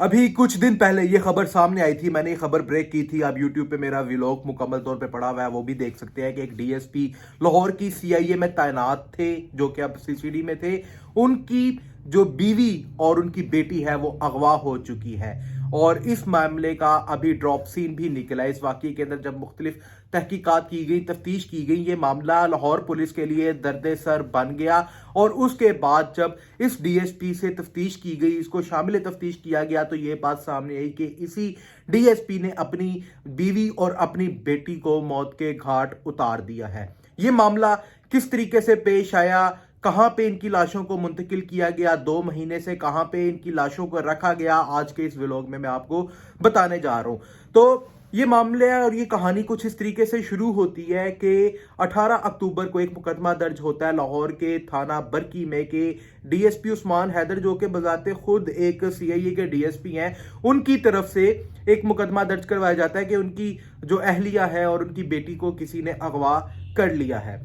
ابھی کچھ دن پہلے یہ خبر سامنے آئی تھی، میں نے یہ خبر بریک کی تھی. آپ یوٹیوب پہ میرا ویلاگ مکمل طور پہ پڑا ہوا ہے، وہ بھی دیکھ سکتے ہیں کہ ایک ڈی ایس پی لاہور کی سی آئی اے میں تعینات تھے، جو کہ اب سی سی ڈی میں تھے. ان کی جو بیوی اور ان کی بیٹی ہے وہ اغوا ہو چکی ہے، اور اس معاملے کا ابھی ڈراپ سین بھی نکلا ہے. اس واقعے کے اندر جب مختلف تحقیقات کی گئی، تفتیش کی گئی، یہ معاملہ لاہور پولیس کے لیے درد سر بن گیا. اور اس کے بعد جب اس ڈی ایس پی سے تفتیش کی گئی، اس کو شامل تفتیش کیا گیا، تو یہ بات سامنے آئی کہ اسی ڈی ایس پی نے اپنی بیوی اور اپنی بیٹی کو موت کے گھاٹ اتار دیا ہے. یہ معاملہ کس طریقے سے پیش آیا، کہاں پہ ان کی لاشوں کو منتقل کیا گیا، 2 مہینے سے کہاں پہ ان کی لاشوں کو رکھا گیا، آج کے اس ویلاگ میں آپ کو بتانے جا رہا ہوں. تو یہ معاملہ اور یہ کہانی کچھ اس طریقے سے شروع ہوتی ہے کہ 18 اکتوبر کو ایک مقدمہ درج ہوتا ہے لاہور کے تھانہ برکی میں کہ ڈی ایس پی عثمان حیدر، جو کہ بذات خود ایک سی آئی اے کے ڈی ایس پی ہیں، ان کی طرف سے ایک مقدمہ درج کروایا جاتا ہے کہ ان کی جو اہلیہ ہے اور ان کی بیٹی کو کسی نے اغوا کر لیا ہے.